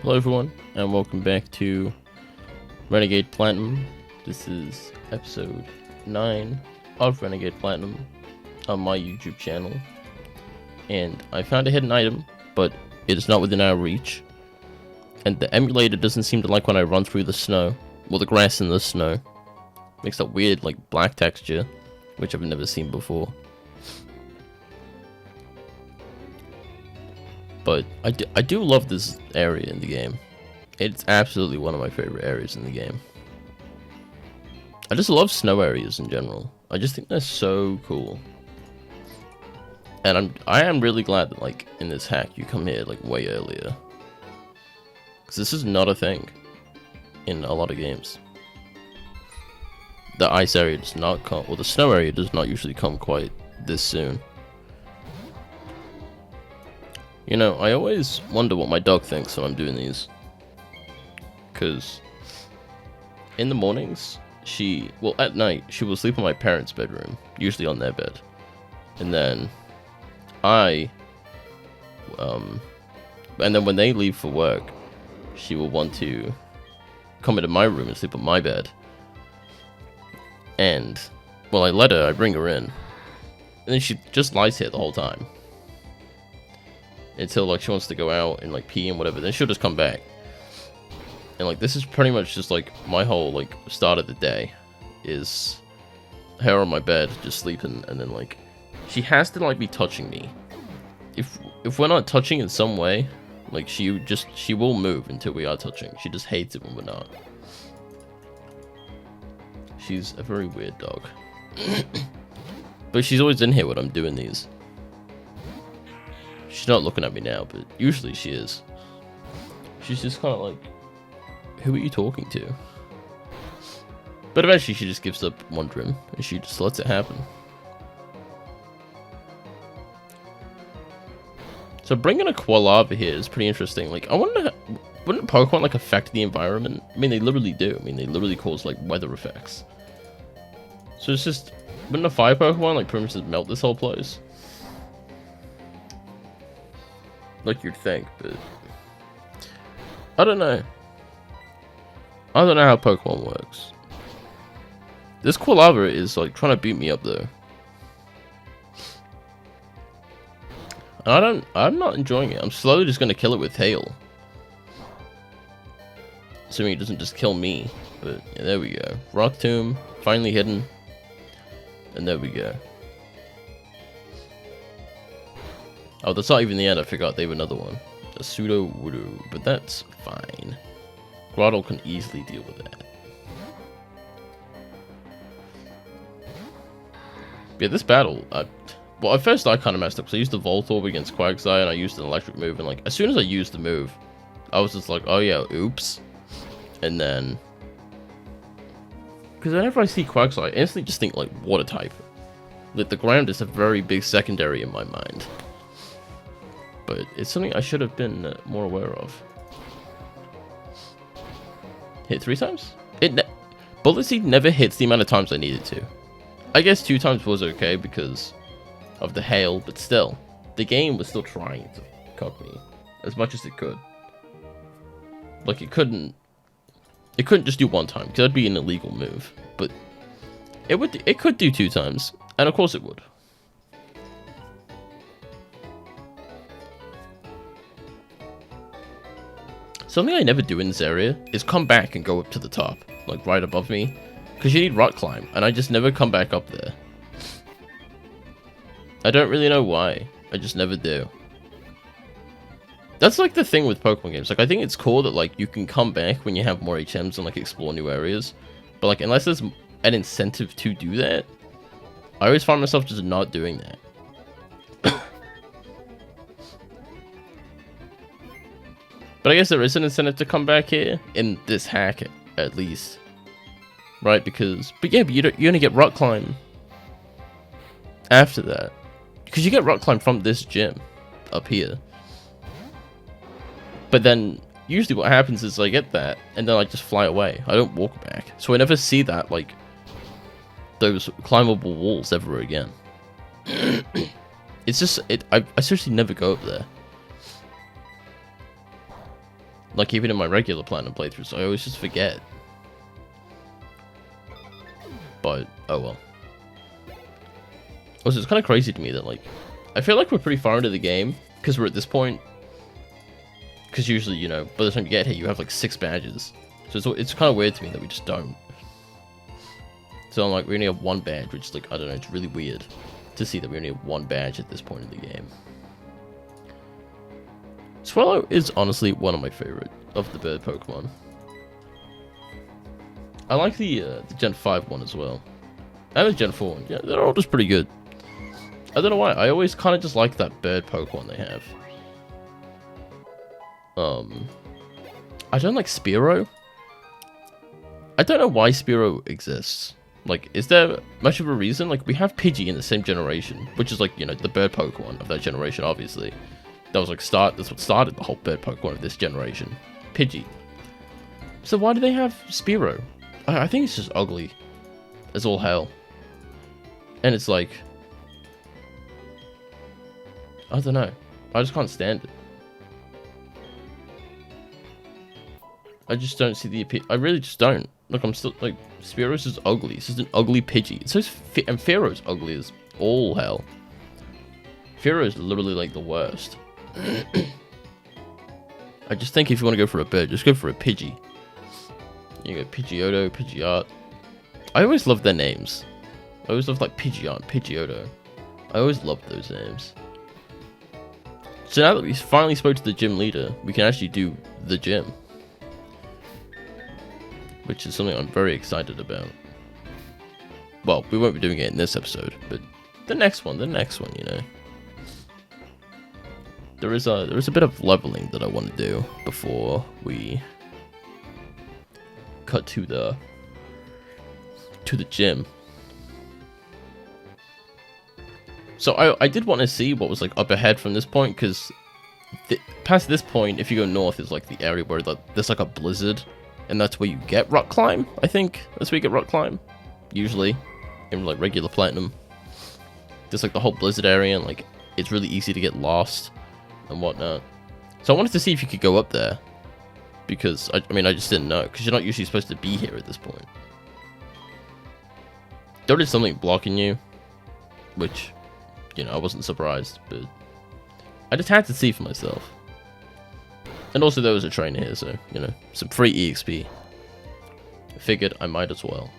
Hello everyone, and welcome back to Renegade Platinum. This is episode 9 of Renegade Platinum on my YouTube channel. And I found a hidden item, but it is not within our reach. And the emulator doesn't seem to like when I run through the snow. Well, the grass in the snow. Makes that weird, like, black texture, which I've never seen before. But I do love this area in the game. It's absolutely one of my favorite areas in the game. I just love snow areas in general. I just think they're so cool. And I am really glad that, like, in this hack you come here like way earlier. Because this is not a thing in a lot of games. The ice area does not come, well, the snow area does not usually come quite this soon. You know, I always wonder what my dog thinks when I'm doing these. Because in the mornings, well, at night, she will sleep in my parents' bedroom, usually on their bed. And then and then when they leave for work, she will want to come into my room and sleep on my bed. And, well, I let her, I bring her in. And then she just lies here the whole time. Until, like, she wants to go out and, like, pee and whatever, then she'll just come back. And, like, this is pretty much just, like, my whole, like, start of the day. Is her on my bed, just sleeping, and then, like, she has to, like, be touching me. If we're not touching in some way, like, she will move until we are touching. She just hates it when we're not. She's a very weird dog. But she's always in here when I'm doing these. She's not looking at me now, but usually she is. She's just kind of like, who are you talking to? But eventually she just gives up wondering, and she just lets it happen. So bringing a koala here is pretty interesting. Like, I wonder, wouldn't Pokemon, like, affect the environment? I mean, they literally do. I mean, they literally cause, like, weather effects. So it's just, wouldn't a fire Pokemon, like, pretty much just melt this whole place? Like you'd think, but I don't know. I don't know how Pokemon works. This Quilava is like trying to beat me up though. And I'm not enjoying it. I'm slowly just gonna kill it with hail. Assuming it doesn't just kill me. But yeah, there we go. Rock Tomb, finally hidden. And there we go. Oh, that's not even the end. I forgot they have another one. A pseudo voodoo, but that's fine. Grotto can easily deal with that. Yeah, this battle, well, at first I kind of messed up because I used the Volt Orb against Quagsire and I used an electric move, and like as soon as I used the move, I was just like, oh yeah, oops. And then, because whenever I see Quagsire, I instantly just think like water type. Like the ground is a very big secondary in my mind. But it's something I should have been more aware of. Hit 3 times? Bullet Seed never hits the amount of times I needed to. I guess 2 times was okay because of the hail, but still, the game was still trying to cock me as much as it could. Like, it couldn't just do 1 time because that'd be an illegal move. But it could do 2 times, and of course it would. Something I never do in this area is come back and go up to the top, like right above me, because you need rock climb, and I just never come back up there. I don't really know why, I just never do. That's like the thing with Pokemon games, like I think it's cool that like you can come back when you have more HMs and like explore new areas, but like unless there's an incentive to do that, I always find myself just not doing that. But I guess there is an incentive to come back here, in this hack, at least. Right, because... But yeah, but you only get rock climb after that. Because you get rock climb from this gym, up here. But then, usually what happens is I get that, and then I just fly away. I don't walk back. So I never see that, like, those climbable walls ever again. It's just, I seriously never go up there. Like, even in my regular Platinum playthroughs, I always just forget. But, oh well. Also, it's kind of crazy to me that, like, I feel like we're pretty far into the game, because we're at this point. Because usually, you know, by the time you get here, you have, like, 6 badges. So it's kind of weird to me that we just don't. So I'm like, we only have 1 badge, which is, like, I don't know, it's really weird to see that we only have 1 badge at this point in the game. Swallow is honestly one of my favorite of the bird Pokemon. I like the Gen 5 one as well. And the Gen 4 one. Yeah, they're all just pretty good. I don't know why. I always kind of just like that bird Pokemon they have. I don't like Spearow. I don't know why Spearow exists. Like, is there much of a reason? Like, we have Pidgey in the same generation, which is like, you know, the bird Pokemon of that generation, obviously. That was like that's what started the whole bird Pokemon of this generation. Pidgey. So why do they have Spearow? I think it's just ugly as all hell. And it's like, I don't know. I just can't stand it. I just don't see the appeal. I really just don't. Look, I'm still like, Spearow's is ugly. It's just an ugly Pidgey. So and Fearow's ugly as all hell. Fearow's literally like the worst. I just think if you want to go for a bird, just go for a Pidgey. You go Pidgeotto, Pidgeot. I always love their names. I always love like Pidgeot, Pidgeotto. I always loved those names. So now that we finally spoke to the gym leader, we can actually do the gym. Which is something I'm very excited about. Well, we won't be doing it in this episode, but the next one, you know. There is a bit of leveling that I want to do before we cut to the gym. So I did want to see what was like up ahead from this point, because past this point, if you go north, is like the area where there's like a blizzard, and that's where you get rock climb. I think that's where you get rock climb, usually in like regular Platinum. There's like the whole blizzard area, and like it's really easy to get lost and whatnot. So I wanted to see if you could go up there, because I mean I just didn't know, because you're not usually supposed to be here at this point. There is something blocking you, which, you know, I wasn't surprised, but I just had to see for myself. And also there was a trainer here, so, you know, some free EXP. I figured I might as well.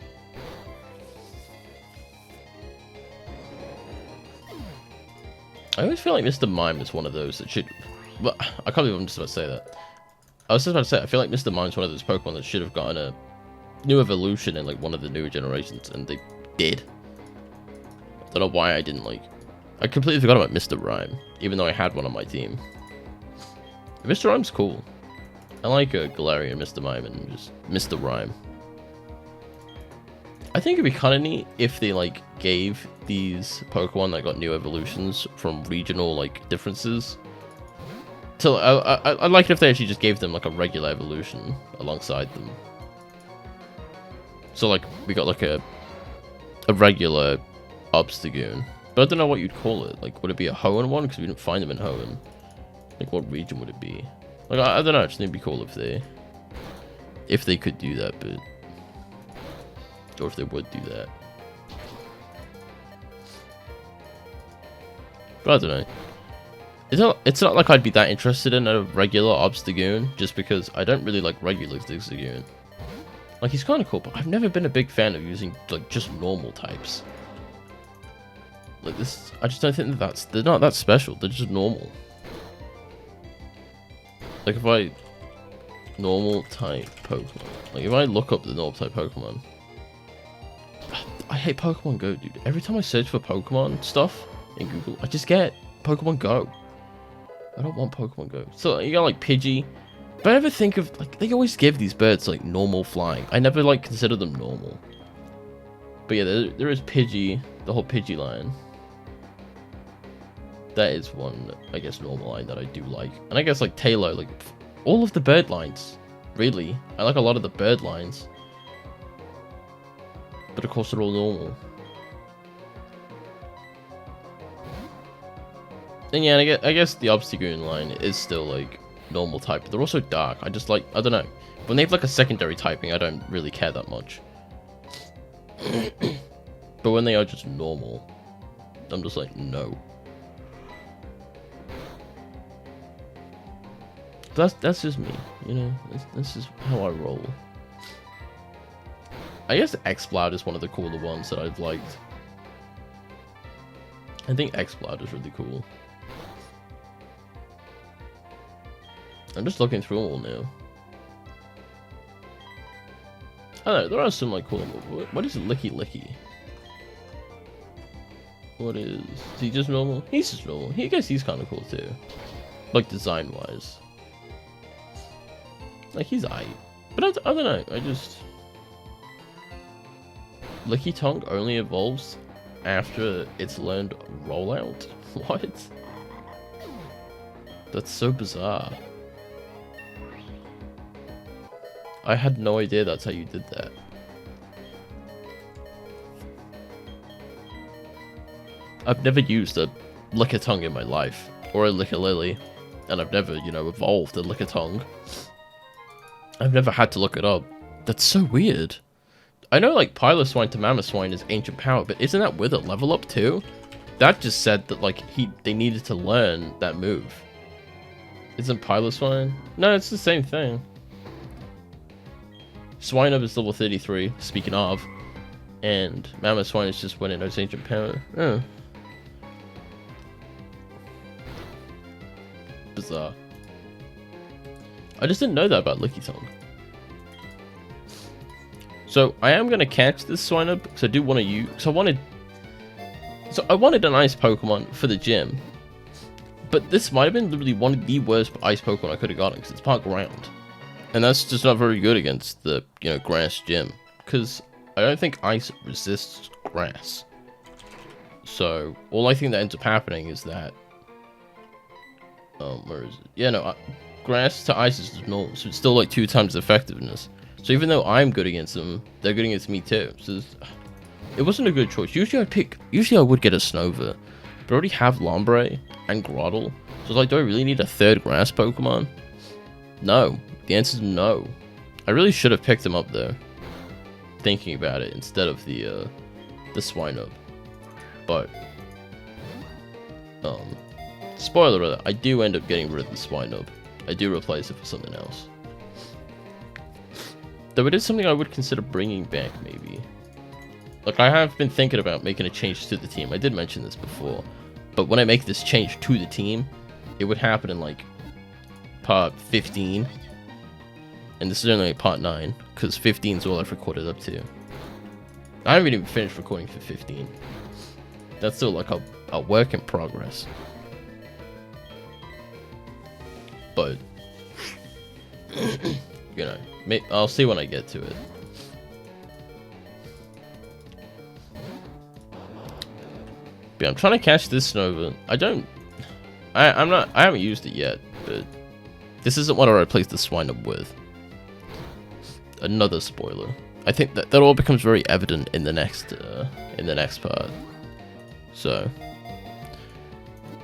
I always feel like Mr. Mime is one of those that should... Well, I can't believe I'm just about to say that. I was just about to say, I feel like Mr. Mime is one of those Pokemon that should have gotten a new evolution in like one of the newer generations, and they did. I don't know why I didn't like... I completely forgot about Mr. Rime, even though I had one on my team. Mr. Rhyme's cool. I like Galarian, Mr. Mime, and just Mr. Rhyme. I think it'd be kind of neat if they like gave these Pokemon that got new evolutions from regional like differences. So I'd like it if they actually just gave them like a regular evolution alongside them. So like we got like a regular Obstagoon, but I don't know what you'd call it. Like, would it be a Hoenn one? Because we didn't find them in Hoenn. Like, what region would it be? Like, I don't know. I just think it'd be cool if they could do that, but or if they would do that. But I don't know. It's not like I'd be that interested in a regular Obstagoon, just because I don't really like regular Obstagoon. Like, he's kind of cool, but I've never been a big fan of using like just normal types. Like this, I just don't think that they're not that special. They're just normal. Like if I normal type Pokemon, like if I look up the normal type Pokemon, I hate Pokemon Go, dude. Every time I search for Pokemon stuff in Google, I just get Pokemon Go. I don't want Pokemon Go. So you got like Pidgey, but I never think of like they always give these birds like normal flying. I never like consider them normal. But yeah, there is Pidgey, the whole Pidgey line. That is one, I guess, normal line that I do like. And I guess, like, Taylor, like, all of the bird lines, really. I like a lot of the bird lines. But, of course, they're all normal. And, yeah, I guess the Obstagoon line is still, like, normal type. They're also dark. I just like, I don't know. When they have like a secondary typing, I don't really care that much. But when they are just normal, I'm just like, no. That's just me, you know. That's just how I roll. I guess X-Blood is one of the cooler ones that I've liked. I think X-Blood is really cool. I'm just looking through them all now. I don't know, there are some like cool. What is Licky Licky? What is he just normal? He's just normal. I guess he's kind of cool too. Like design wise. Like he's aight. But I don't know, I just... Licky Tongue only evolves after it's learned rollout? What? That's so bizarre. I had no idea that's how you did that. I've never used a Lickitung in my life, or a Lickalily, and I've never, you know, evolved a Lickitung. I've never had to look it up. That's so weird. I know, like, Piloswine to Mamoswine is Ancient Power, but isn't that with a level up too? That just said that, like, they needed to learn that move. Isn't Piloswine? No, it's the same thing. Swinub is level 33, speaking of, and Mamoswine is just when it knows Ancient Power. Oh. Bizarre. I just didn't know that about Lickitung. So I am gonna catch this Swinub because I do want to use. So I wanted an ice Pokemon for the gym, but this might have been literally one of the worst ice Pokemon I could have gotten because it's part ground, and that's just not very good against the, you know, grass gym, because I don't think ice resists grass. So all I think that ends up happening is that where is it? Yeah, no, grass to ice is normal, so it's still like 2 times the effectiveness. So even though I'm good against them, they're good against me too. So it wasn't a good choice. Usually I would get a Snover, but I already have Lombre and Groddle. So it's like, do I really need a 3rd grass Pokemon? No. The answer is no. I really should have picked them up though, thinking about it, instead of the Swinub. But spoiler alert, I do end up getting rid of the Swinub. I do replace it for something else. Though it is something I would consider bringing back, maybe. Like, I have been thinking about making a change to the team. I did mention this before. But when I make this change to the team, it would happen in, like, part 15. And this is only like part 9, because 15 is all I've recorded up to. I haven't even finished recording for 15. That's still, like, a work in progress. But, you know, I'll see when I get to it. But yeah, I'm trying to catch this Snover. I haven't used it yet, but this isn't what I replaced the Swinub with. Another spoiler. I think that all becomes very evident in the next part. So,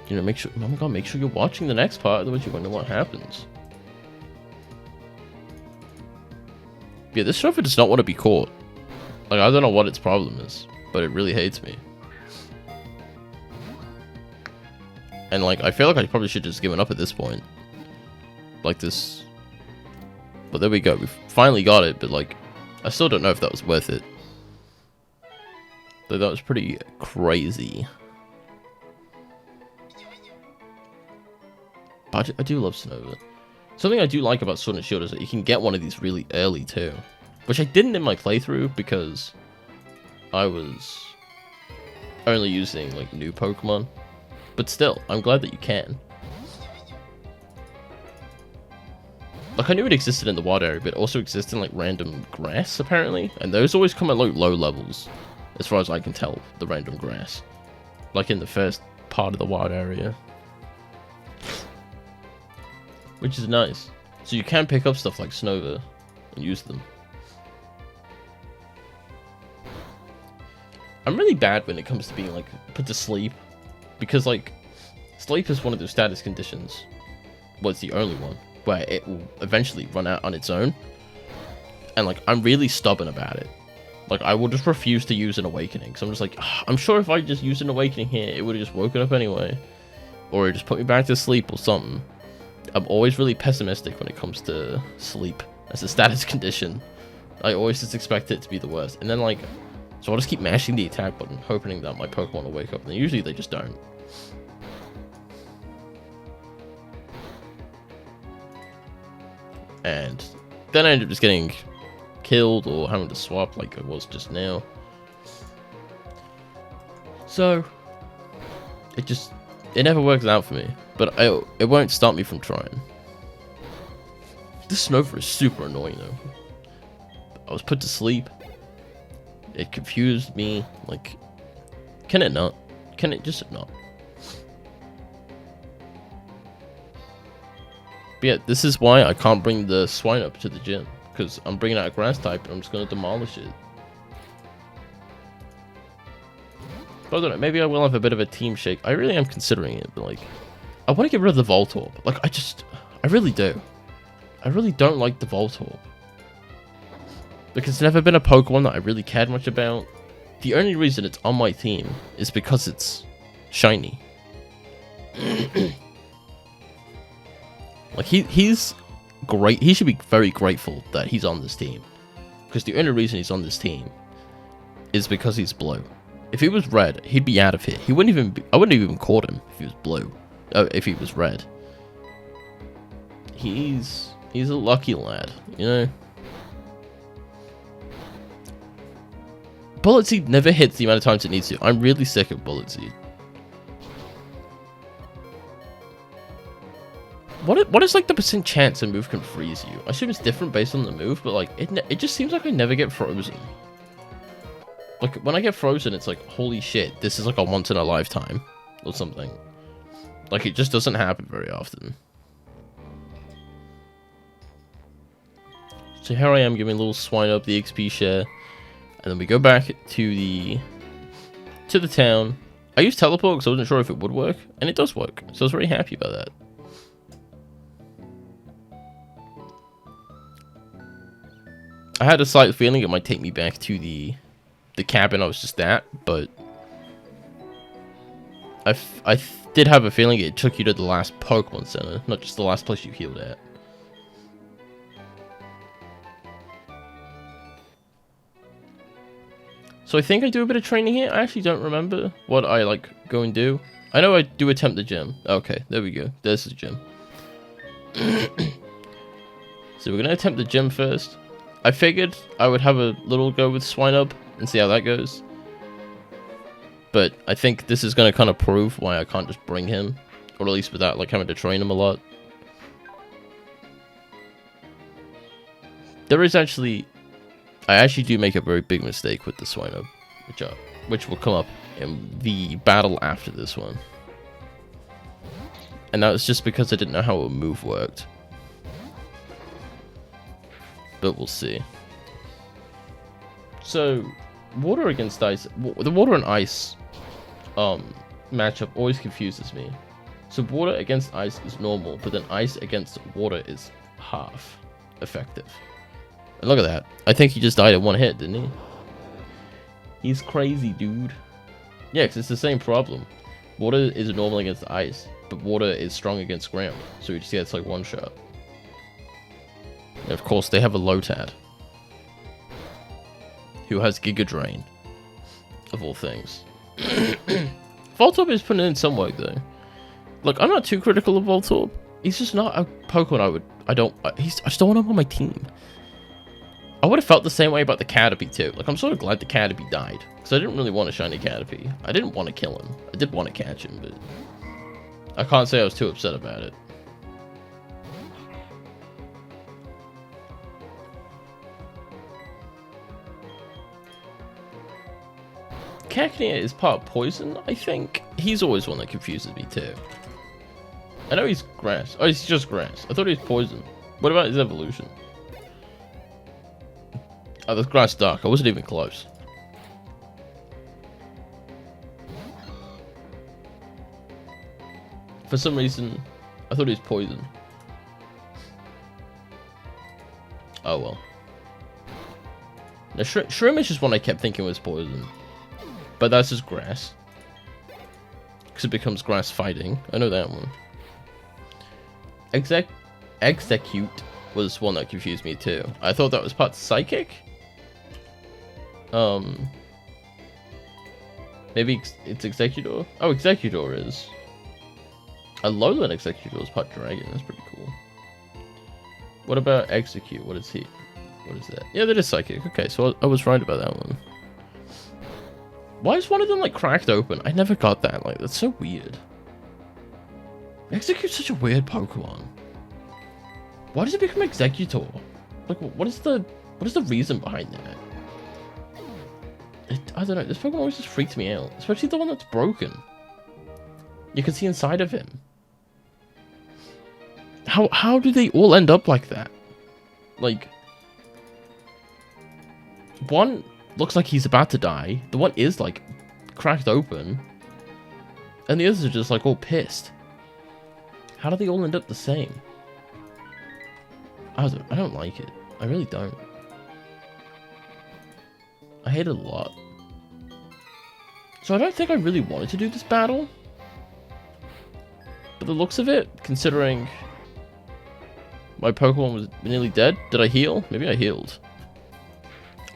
you know, make sure. Oh my god, make sure you're watching the next part, otherwise you won't know what happens. Yeah, this Snover does not want to be caught. Like, I don't know what its problem is, but it really hates me. And, like, I feel like I probably should have just given up at this point. Like this. But there we go. We finally got it, but, like, I still don't know if that was worth it. Though that was pretty crazy. But I do love Snover. Something I do like about Sword and Shield is that you can get one of these really early too. Which I didn't in my playthrough because I was only using like new Pokemon. But still, I'm glad that you can. Like, I knew it existed in the wild area, but it also exists in like random grass apparently. And those always come at like low levels, as far as I can tell, the random grass. Like in the first part of the wild area. Which is nice. So you can pick up stuff like Snover and use them. I'm really bad when it comes to being like put to sleep. Because like, sleep is one of those status conditions. Well, it's the only one. where it will eventually run out on its own. And, like, I'm really stubborn about it. Like, I will just refuse to use an Awakening. So I'm just like, I'm sure if I just used an Awakening here, it would have just woken up anyway. Or it just put me back to sleep or something. I'm always really pessimistic when it comes to sleep as a status condition. I always just expect it to be the worst. And then, like, so I'll just keep mashing the attack button, hoping that my Pokemon will wake up. And usually they just don't. And then I end up just getting killed or having to swap like I was just now. So it never works out for me, but it won't stop me from trying. This Snover is super annoying though. I was put to sleep. It confused me. Like, can it not? Can it just not? But yeah, this is why I can't bring the swine up to the gym. Because I'm bringing out a grass type and I'm just going to demolish it. But I don't know, maybe I will have a bit of a team shake. I really am considering it, but like, I want to get rid of the Voltorb. Like, I really do. I really don't like the Voltorb. Because it's never been a Pokemon that I really cared much about. The only reason it's on my team is because it's shiny. Like, he's great. He should be very grateful that he's on this team. Because the only reason he's on this team is because he's blue. If he was red, he'd be out of here. He wouldn't even I wouldn't have even caught him if he was blue. If he was red. He's a lucky lad, you know? Bullet Seed never hits the amount of times it needs to. I'm really sick of Bullet Seed. What is like the % chance a move can freeze you? I assume it's different based on the move, but like it just seems like I never get frozen. Like when I get frozen, it's like, holy shit, this is like a once in a lifetime or something. Like it just doesn't happen very often. So here I am giving a little swine up the XP share, and then we go back to the town. I used teleport because I wasn't sure if it would work, and it does work. So I was very happy about that. I had a slight feeling it might take me back to the cabin I was just at, but I did have a feeling it took you to the last Pokemon Center, not just the last place you healed at. So I think I do a bit of training here. I actually don't remember what I like go and do. I know I do attempt the gym. Okay, there we go. There's the gym. So we're gonna attempt the gym first. I figured I would have a little go with Swinub and see how that goes. But I think this is going to kind of prove why I can't just bring him. Or at least without like having to train him a lot. There is actually... I actually do make a very big mistake with the Swinub. Which will come up in the battle after this one. And that was just because I didn't know how a move worked. But we'll see. So, water against ice. The water and ice matchup always confuses me. So water against ice is normal, but then ice against water is half effective. And look at that. I think he just died in one hit, didn't he? He's crazy, dude. Yeah, because it's the same problem. Water is normal against ice, but water is strong against ground. So he just gets like one shot. And of course, they have a Lotad, who has Giga Drain, of all things. Voltorb is putting in some work, though. Look, I'm not too critical of Voltorb. He's just not a Pokemon I just don't want him on my team. I would have felt the same way about the Caterpie, too. Like, I'm sort of glad the Caterpie died, because I didn't really want a shiny Caterpie. I didn't want to kill him. I did want to catch him, but I can't say I was too upset about it. Cacnea is part poison, I think. He's always one that confuses me too. I know he's grass. Oh, he's just grass. I thought he was poison. What about his evolution? Oh, that's grass dark. I wasn't even close. For some reason, I thought he was poison. Oh well. Now, Shroom is just one I kept thinking was poison. But that's just grass. Because it becomes grass fighting. I know that one. Execute was one that confused me too. I thought that was part psychic? Maybe it's Executor? Oh, Executor is. Alolan Executor is part dragon. That's pretty cool. What about Execute? What is he? What is that? Yeah, that is psychic. Okay, so I was right about that one. Why is one of them like cracked open? I never got that. Like, that's so weird. Execute's such a weird Pokemon. Why does it become Executor? Like, what is the reason behind that? I don't know. This Pokemon always just freaks me out, especially the one that's broken. You can see inside of him. How do they all end up like that? Like, one looks like he's about to die. The one is like cracked open, and the others are just like all pissed. How do they all end up the same? I don't like it. I really don't. I hate it a lot. So I don't think I really wanted to do this battle. But the looks of it, considering my Pokemon was nearly dead. Did I heal? Maybe I healed.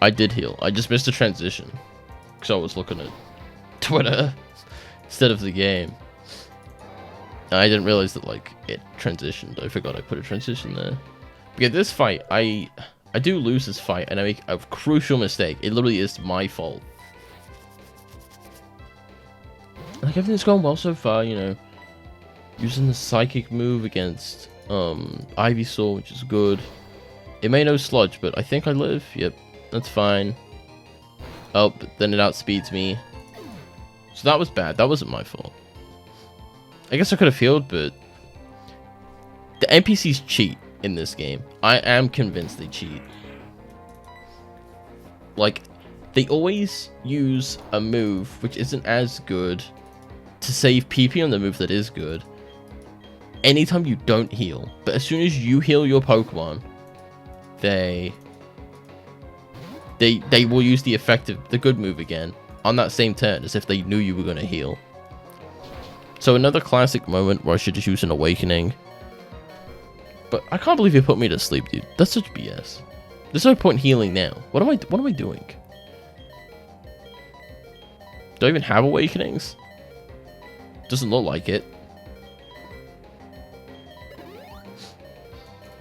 I did heal. I just missed a transition. Because I was looking at Twitter instead of the game. And I didn't realize that, like, it transitioned. I forgot I put a transition there. But yeah, this fight, I do lose this fight, and I make a crucial mistake. It literally is my fault. Like, everything's going well so far, you know. Using the psychic move against Ivysaur, which is good. It may no sludge, but I think I live. Yep, that's fine. Oh, but then it outspeeds me. So that was bad. That wasn't my fault. I guess I could have healed, but the NPCs cheat in this game. I am convinced they cheat. Like, they always use a move which isn't as good to save PP on the move that is good. Anytime you don't heal, but as soon as you heal your Pokemon, they will use the good move again on that same turn, as if they knew you were going to heal. So another classic moment where I should just use an Awakening. But I can't believe you put me to sleep, dude. That's such BS. There's no point healing now. What am I doing? Do I even have Awakenings? Doesn't look like it.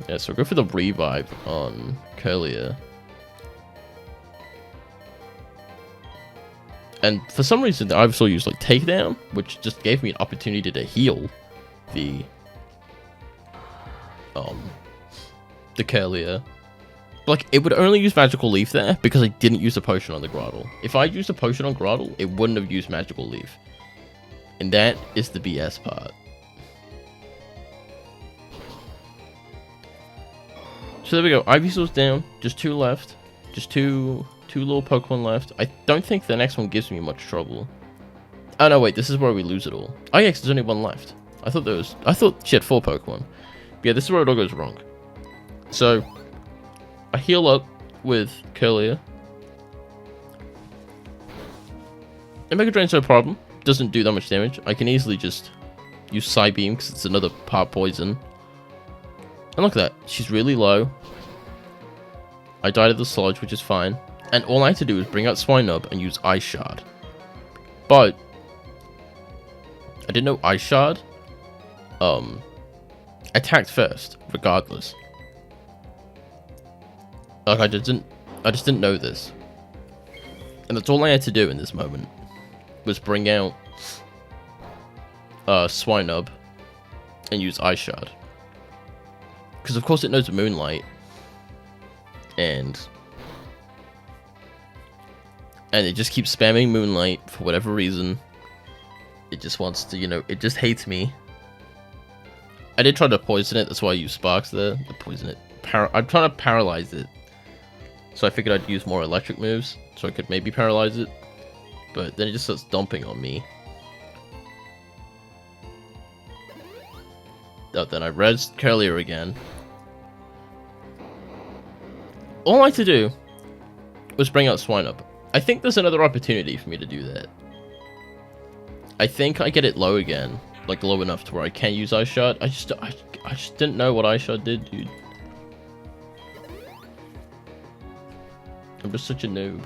Yeah, so go for the revive on Curlier. And for some reason, I also used like Takedown, which just gave me an opportunity to heal the Curlier. Like, it would only use Magical Leaf there because I didn't use a potion on the Grotle. If I used a potion on Grotle, it wouldn't have used Magical Leaf. And that is the BS part. So there we go. Ivysaur's down. Just two left. Just two little Pokemon left. I don't think the next one gives me much trouble. Oh no, wait. This is where we lose it all. Oh yeah, 'cause there's only one left. I thought she had 4 Pokemon. But yeah, this is where it all goes wrong. So I heal up with Curlier. And Mega Drain's no problem. Doesn't do that much damage. I can easily just use Psybeam because it's another part poison. And look at that. She's really low. I died of the sludge, which is fine. And all I had to do was bring out Swinub and use Ice Shard. But I didn't know Ice Shard attacked first, regardless. Like, I just didn't know this. And that's all I had to do in this moment, was bring out Swinub and use Ice Shard. Because of course it knows Moonlight. And it just keeps spamming Moonlight for whatever reason. It just wants to, you know, it just hates me. I did try to poison it, that's why I used Sparks there. To poison it. I'm trying to paralyze it. So I figured I'd use more electric moves, so I could maybe paralyze it. But then it just starts dumping on me. Oh, then I res Curlier again. all I had to do was bring out Swine Up. I think there's another opportunity for me to do that. I think I get it low again, like low enough to where I can use Ice Shot. I just didn't know what Ice Shot did, dude. I'm just such a noob.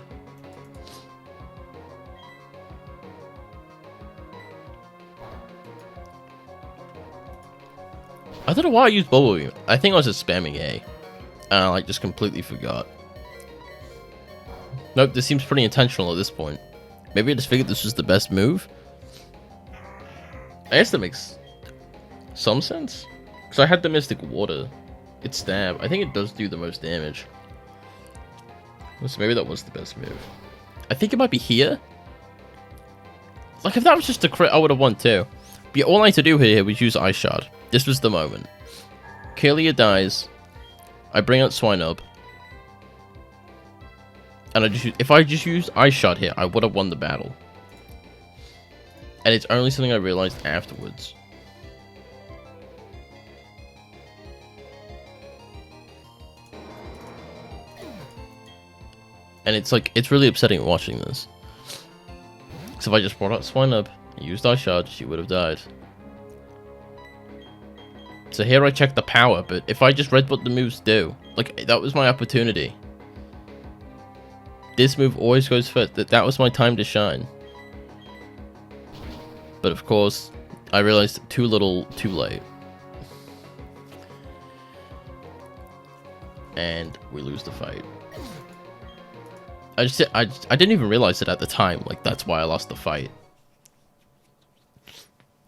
I don't know why I used Bubble Beam. I think I was just spamming A. And I like just completely forgot. Nope, this seems pretty intentional at this point. Maybe I just figured this was the best move. I guess that makes some sense. Because I had the Mystic Water. It's Stab. I think it does do the most damage. So maybe that was the best move. I think it might be here. Like if that was just a crit, I would have won too. But yeah, all I had to do here was use Ice Shard. This was the moment. Kalia dies. I bring out Swine Up. And if I just used Ice Shot here, I would have won the battle. And it's only something I realized afterwards. And it's like, it's really upsetting watching this. So if I just brought out Swine Up and used Ice Shot, she would have died. So here I check the power, but if I just read what the moves do, like, that was my opportunity. This move always goes first. That was my time to shine. But of course, I realized too little, too late. And we lose the fight. I didn't even realize it at the time. Like, that's why I lost the fight.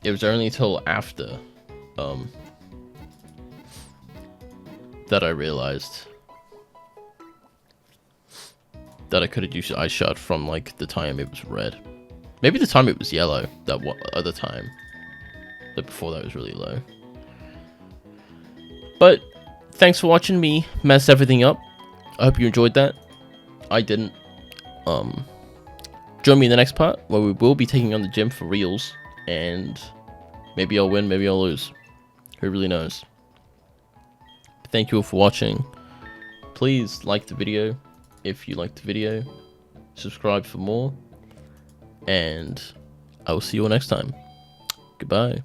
It was only until after, that I realized that I could have used Ice Shot from, like, the time it was red. Maybe the time it was yellow, that other time. But before that was really low. But, thanks for watching me mess everything up. I hope you enjoyed that. I didn't. Join me in the next part, where we will be taking on the gym for reals. And maybe I'll win, maybe I'll lose. Who really knows? Thank you all for watching. Please like the video if you liked the video. Subscribe for more. And I will see you all next time. Goodbye.